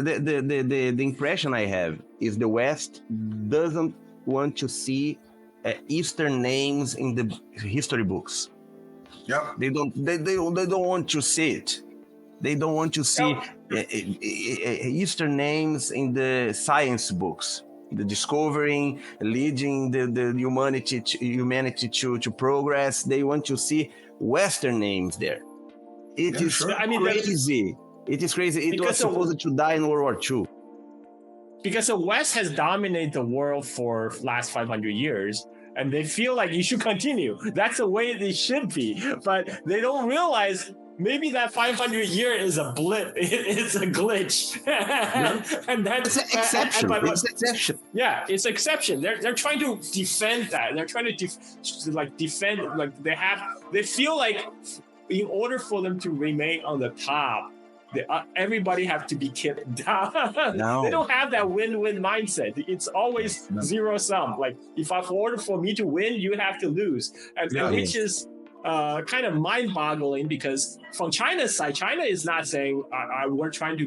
the impression I have is the West doesn't want to see Eastern names in the history books. Yeah. They don't want to see it. They don't want to see Eastern names in the science books. The discovering, leading the humanity to progress. They want to see Western names there. It is crazy. It is crazy. It was supposed to die in World War II. Because the West has dominated the world for last 500 years, and they feel like you should continue. That's the way it should be. But they don't realize maybe that 500 year is a blip. It's a glitch. And that's it's an exception. It's exception. Yeah, it's exception. They're trying to defend that. They're trying to defend. Like they feel like in order for them to remain on the top, everybody have to be kicked down. No. They don't have that win-win mindset. It's always zero sum. Like in order for me to win, you have to lose, which is kind of mind-boggling, because from China's side, China is not saying we're trying to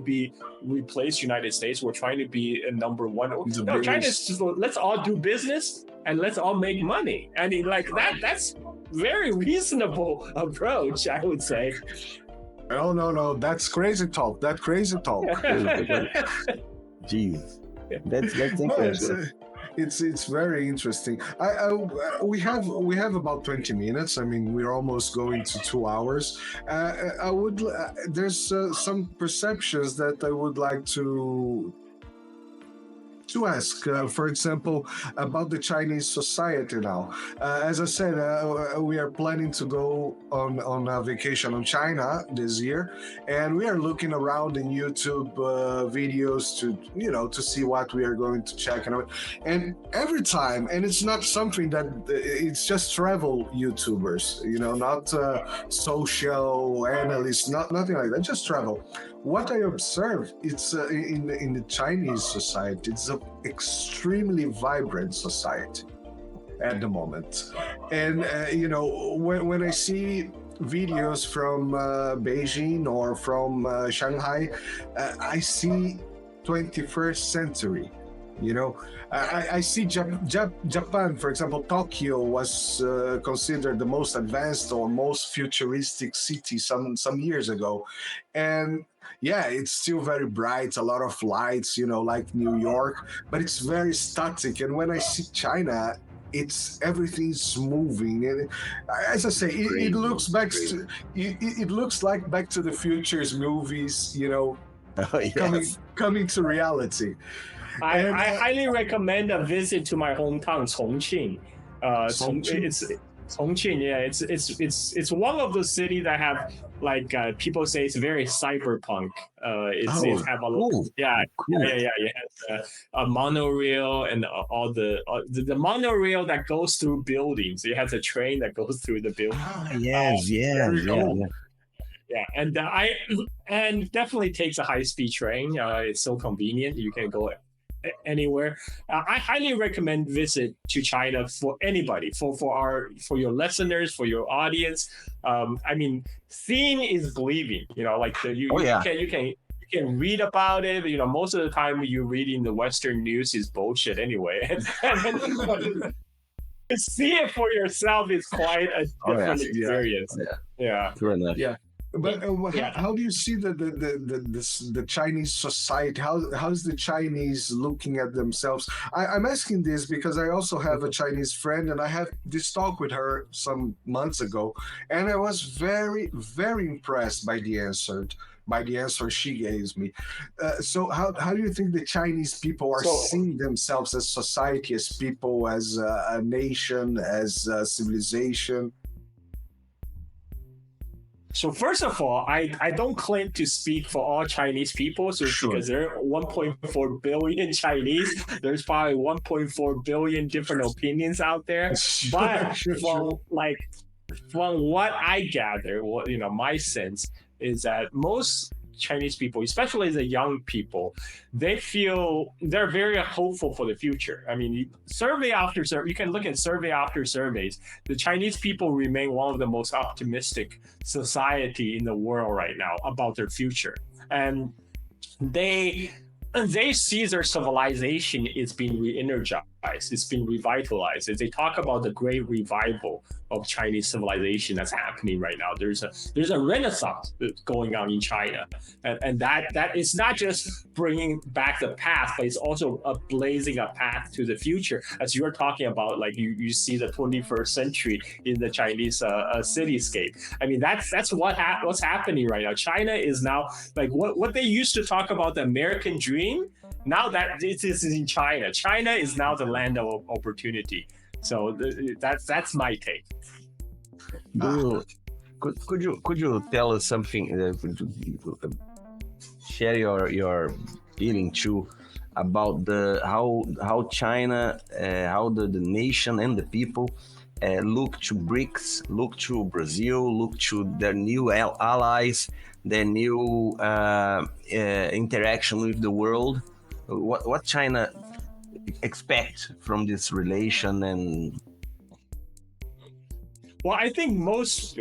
replace United States. We're trying to be a number one. No, China's just let's all do business and let's all make money. I mean, like that's very reasonable approach, I would say. No, that's crazy talk. Jeez, that's interesting. It's very interesting. We have about 20 minutes. I mean, we're almost going to 2 hours. There's some perceptions that I would like to ask, for example, about the Chinese society now. As I said, we are planning to go on a vacation on China this year, and we are looking around in YouTube videos to see what we are going to check and every time, and it's not something that it's just travel YouTubers, not social analysts, nothing like that, just travel. What I observe, it's in the Chinese society, it's an extremely vibrant society at the moment. And, when I see videos from Beijing or from Shanghai, I see 21st century. I see Japan, for example. Tokyo was considered the most advanced or most futuristic city some years ago, and yeah, it's still very bright, a lot of lights, like New York, but it's very static. And when I see China, everything's moving, and as I say, it looks it looks like Back to the Future's movies, coming to reality. I highly recommend a visit to my hometown, Chongqing. Chongqing, yeah, it's one of those cities that have people say it's very cyberpunk. It have a monorail and all the monorail that goes through buildings. It has a train that goes through the building. Yeah, and definitely takes a high-speed train. It's so convenient. You can go anywhere. I highly recommend visit to China for anybody, for your listeners, for your audience. I mean, seeing is believing. You can read about it. Most of the time you read in the Western news is bullshit anyway. See it for yourself is quite a different experience. Yeah. True enough. Yeah. But how do you see the Chinese society? How's the Chinese looking at themselves? I'm asking this because I also have a Chinese friend, and I had this talk with her some months ago, and I was very, very impressed by the answer she gave me. So how do you think the Chinese people are seeing themselves as society, as people, as a nation, as a civilization? So first of all, I don't claim to speak for all Chinese people, because there are 1.4 billion Chinese. There's probably 1.4 billion different opinions out there. But from what I gather, my sense is that most Chinese people, especially the young people, they feel they're very hopeful for the future. I mean, survey after survey, you can look at survey after surveys. The Chinese people remain one of the most optimistic society in the world right now about their future. And they see their civilization is being re-energized, it's been revitalized. They talk about the great revival of Chinese civilization that's happening right now. There's a renaissance that's going on in China, and that is not just bringing back the past, but it's also blazing a path to the future. As you're talking about, like you see the 21st century in the Chinese cityscape. I mean, that's what's happening right now. China is now like what they used to talk about, the American dream. Now that it is in China, China is now the land of opportunity. So that's my take. Could you tell us something? Share your feeling too about how China, how the nation and the people look to BRICS, look to Brazil, look to their new allies, their new interaction with the world. What China expect from this relation? And well, I think most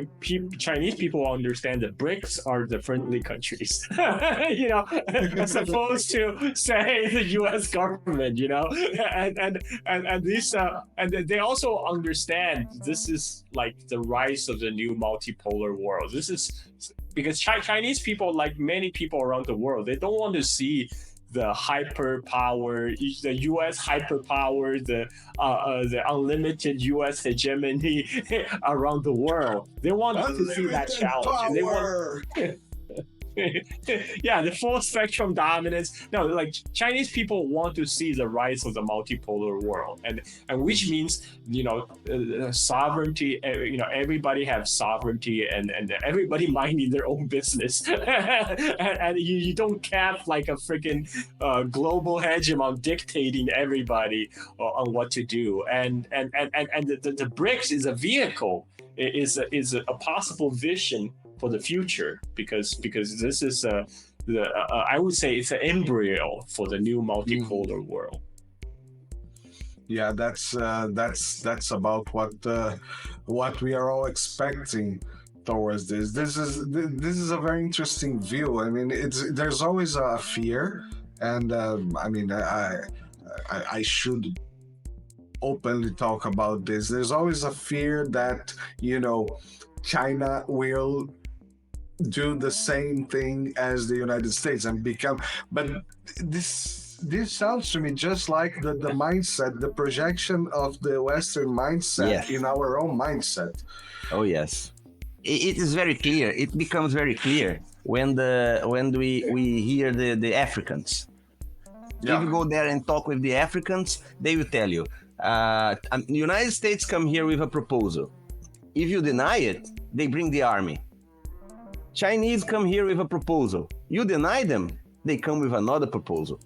Chinese people understand that BRICS are the friendly countries, as opposed to say the U.S. government, and these and they also understand this is like the rise of the new multipolar world. This is because Chinese people, like many people around the world, they don't want to see the hyperpower, the U.S. hyperpower, the unlimited U.S. hegemony around the world. They want to see that challenge. And they want, yeah, the full spectrum dominance. No, like Chinese people want to see the rise of the multipolar world, and which means sovereignty. Everybody have sovereignty, and everybody minding their own business, and you don't have like a freaking global hegemon dictating everybody on what to do, and the BRICS is a vehicle, is a possible vision for the future, because this is I would say it's an embryo for the new multipolar world. Yeah, that's about what we are all expecting towards this. This is a very interesting view. I mean, there's always a fear, and I should openly talk about this. There's always a fear that China will do the same thing as the United States and become, but this sounds to me just like the mindset, the projection of the Western mindset in our own mindset. Oh yes, it is very clear. It becomes very clear when we hear the Africans. If you go there and talk with the Africans, they will tell you, the United States come here with a proposal. If you deny it, they bring the army. Chinese come here with a proposal. You deny them, they come with another proposal.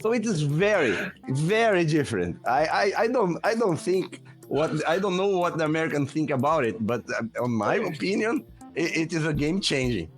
So it is very, very different. I don't think I don't know what the Americans think about it, but in my opinion, it is a game changing.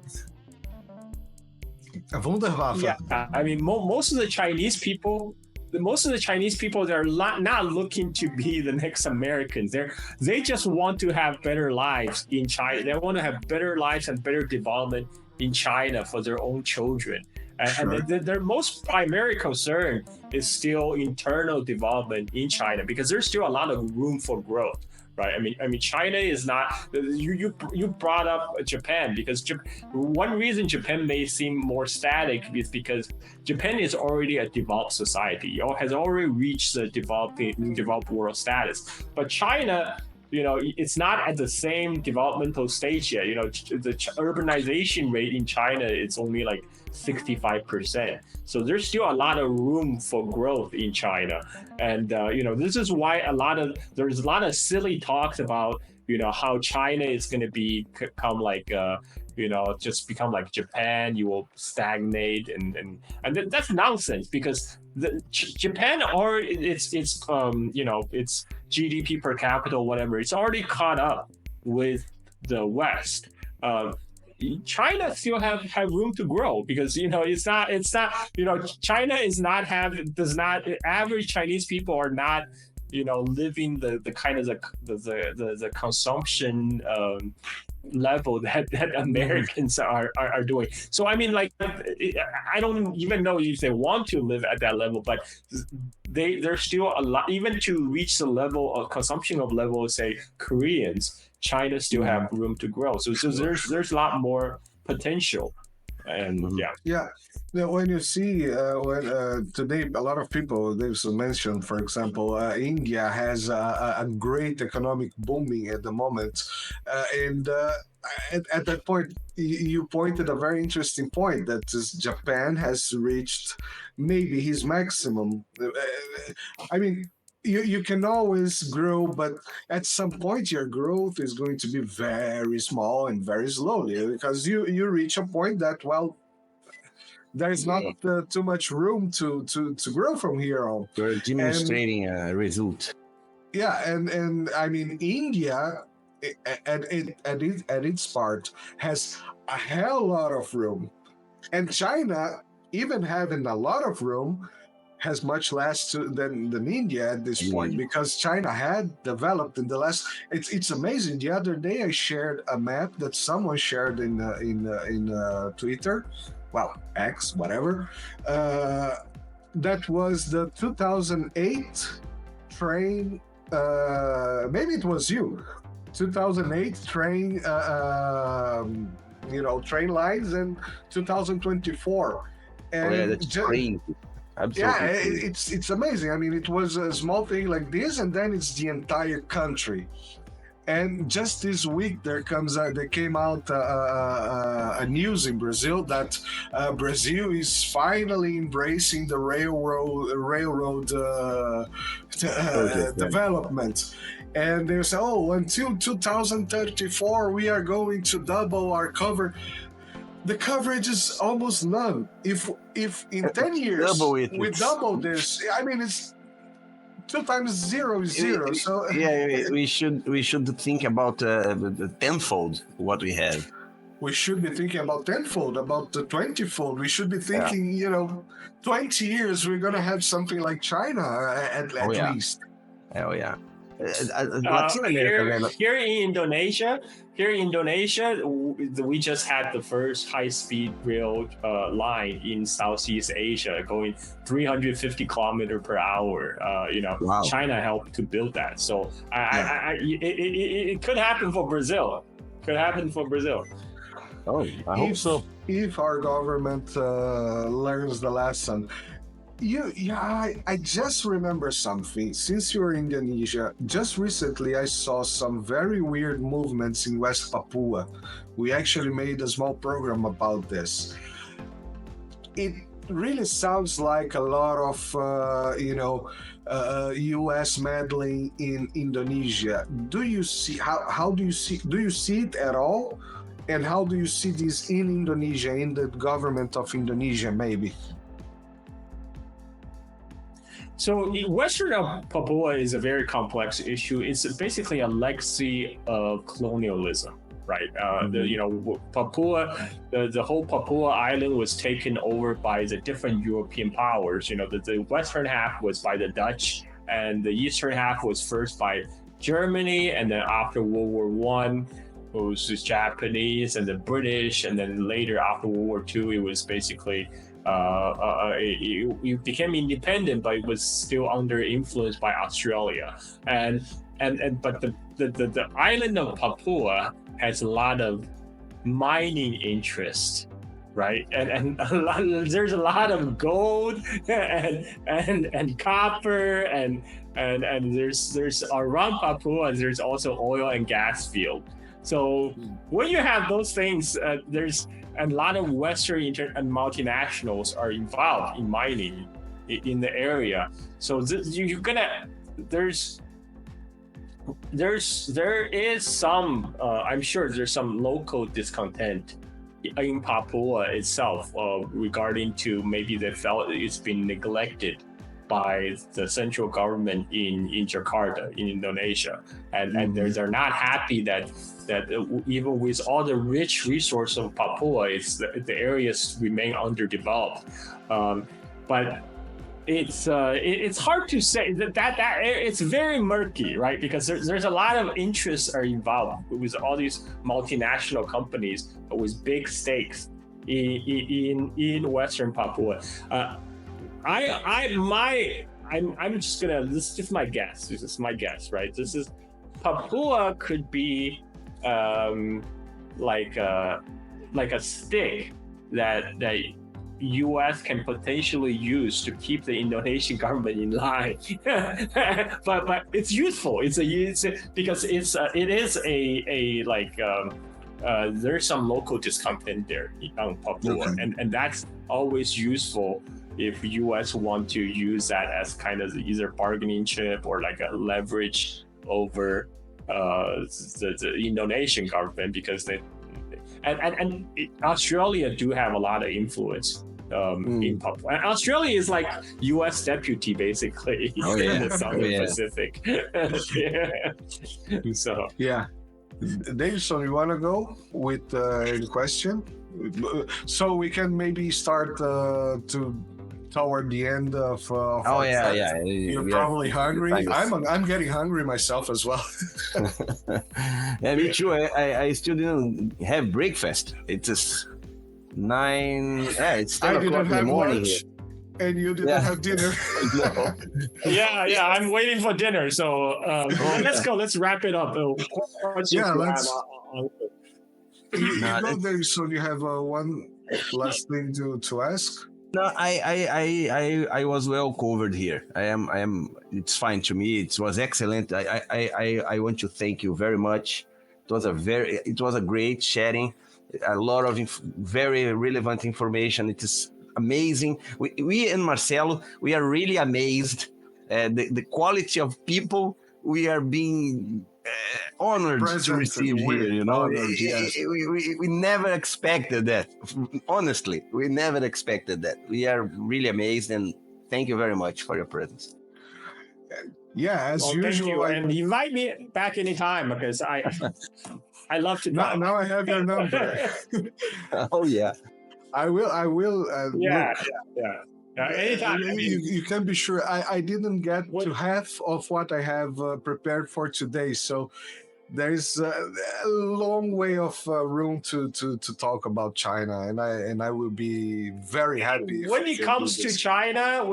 Yeah, I mean, most of the Chinese people, they're not looking to be the next Americans. They just want to have better lives in China. They want to have better lives and better development in China for their own children. And their most primary concern is still internal development in China, because there's still a lot of room for growth. Right. I mean, China is not. You brought up Japan, because one reason Japan may seem more static is because Japan is already a developed society. It has already reached the developed world status. But China, it's not at the same developmental stage yet. The urbanization rate in China, it's only like 65%. So there's still a lot of room for growth in China. And, this is why there's a lot of silly talks about, how China is going to become like, just become like Japan, you will stagnate. And that's nonsense, because Japan its GDP per capita, whatever, it's already caught up with the West. China still have room to grow, because it's not China average Chinese people are not living the kind of the consumption level that Americans are doing. So I mean, like, I don't even know if they want to live at that level, but there's still a lot, even to reach the level of consumption of level, say Koreans, China still have room to grow. So there's a lot more potential. And yeah. Now, when you see when today a lot of people they've mentioned, for example, India has a great economic booming at the moment, and at that point you pointed a very interesting point that Japan has reached maybe his maximum. I mean, you can always grow, but at some point your growth is going to be very small and very slowly, because you reach a point that, well, there's not too much room to grow from here on. You're demonstrating a result. Yeah, and I mean, India at its part has a hell lot of room, and China, even having a lot of room, has much less than India at this point, because China had developed in the last. It's amazing. The other day I shared a map that someone shared in Twitter, well, X, whatever. That was the 2008 train. Maybe it was you. 2008 train. Train lines, and 2024. And that's crazy. Absolutely. Yeah, it's amazing. I mean, it was a small thing like this, and then it's the entire country. And just this week, there came out a news in Brazil that Brazil is finally embracing the railroad development. And they say, until 2034, we are going to double our cover. The coverage is almost none. If in 10 years we double this, I mean, it's 2 times 0 is 0. So we should think about the tenfold what we have. We should be thinking about tenfold, about the 20-fold. We should be thinking, 20 years we're gonna have something like China at least. Oh yeah. Here in Indonesia, we just had the first high-speed rail line in Southeast Asia, going 350 kilometers per hour. Wow. China helped to build that, so it could happen for Brazil. Oh, I hope so. If our government learns the lesson. I just remember something. Since you're in Indonesia, just recently I saw some very weird movements in West Papua. We actually made a small program about this. It really sounds like a lot of, U.S. meddling in Indonesia. Do you see do you see it at all? And how do you see this in Indonesia, in the government of Indonesia, maybe? So Western Papua is a very complex issue. It's basically a legacy of colonialism, right? Papua, the whole Papua island was taken over by the different European powers. The western half was by the Dutch, and the eastern half was first by Germany, and then after World War I, it was the Japanese and the British, and then later after World War II, it was basically it became independent, but it was still under influence by Australia. But the island of Papua has a lot of mining interest, right? And there's a lot of gold and copper and there's around Papua. There's also oil and gas field. So when you have those things, there's a lot of Western and multinationals are involved in mining in the area. So there is some, I'm sure there's some local discontent in Papua itself regarding to maybe they felt it's been neglected by the central government in Jakarta, in Indonesia, and they're not happy that even with all the rich resources of Papua, the areas remain underdeveloped. But it's hard to say that it's very murky, right? Because there's a lot of interests are involved with all these multinational companies with big stakes in Western Papua. I'm just gonna, this is just my guess. This is my guess, right? This is Papua could be like a stick that U.S. can potentially use to keep the Indonesian government in line, but it's useful. It's because it is a there's some local discontent there on Papua, Okay. and that's always useful if U.S. want to use that as kind of either bargaining chip or like a leverage over the Indonesian government, because they and Australia do have a lot of influence in Papua. And Australia is like U.S. deputy basically in the Southern Pacific. So Yeah. Davison, you want to go with the question? So we can maybe start toward the end of our chat. You're probably hungry. I'm getting hungry myself as well. Yeah, me too. I still didn't have breakfast. It's 9. Yeah, it's 10 I o'clock didn't in the have morning lunch, here. and you didn't have dinner. No. yeah, I'm waiting for dinner. So let's go. Let's wrap it up. Let's. You know, Davison, you have one last thing to ask. No, I was well covered here. I am. It's fine to me. It was excellent. I want to thank you very much. It was a great sharing. A lot of very relevant information. It is amazing. We and Marcelo, we are really amazed at the quality of people we are being honored to receive here. You know, we never expected that. Honestly, we never expected that. We are really amazed, and thank you very much for your presence. Yeah, as usual. And invite me back anytime, because I love to talk. Now I have your number. Oh yeah, I will. Yeah. Anytime. You can be sure. I didn't get to half of what I have prepared for today, so there's a long way of room to talk about China, and I will be very happy. When it comes to China,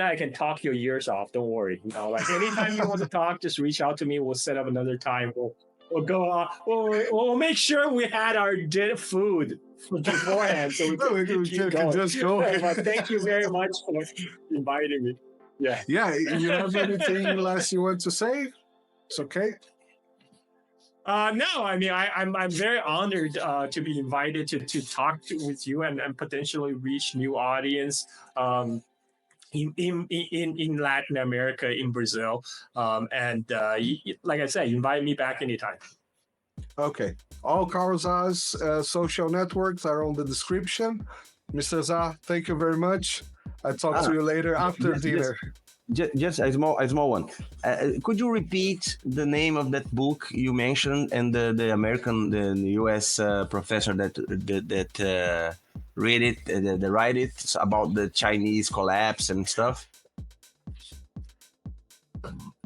I can talk your ears off. Don't worry. You know, like anytime you want to talk, just reach out to me. We'll set up another time. We'll go on. We'll make sure we had our food beforehand, so we can just go. But thank you very much for inviting me. Yeah. You have anything last you want to say? It's okay. No, I mean I'm very honored to be invited to talk with you and potentially reach new audience in Latin America, in Brazil, and like I said, invite me back anytime. Okay. All Carl Za's social networks are on the description. Mr. Za, thank you very much. I'll talk to you later after dinner. Just a small one. Could you repeat the name of that book you mentioned, and the U.S. professor that read it, that write it about the Chinese collapse and stuff?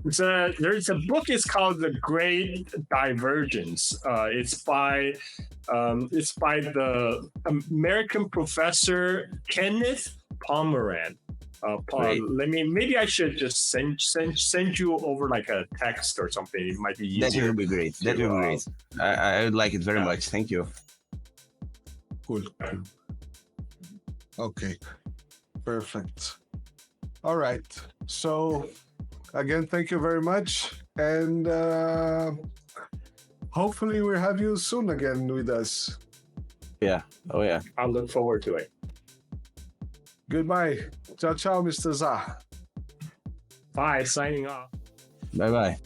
There's a book. It's called The Great Divergence. It's by the American professor Kenneth Pomeranz. Maybe I should just send you over like a text or something. It might be easier. That would be great. I would like it very much. Thank you. Cool. Okay. Perfect. All right. So again, thank you very much, and hopefully we'll have you soon again with us. Yeah. Oh yeah. I look forward to it. Goodbye. Ciao, ciao, Mr. Za. Bye. Signing off. Bye bye.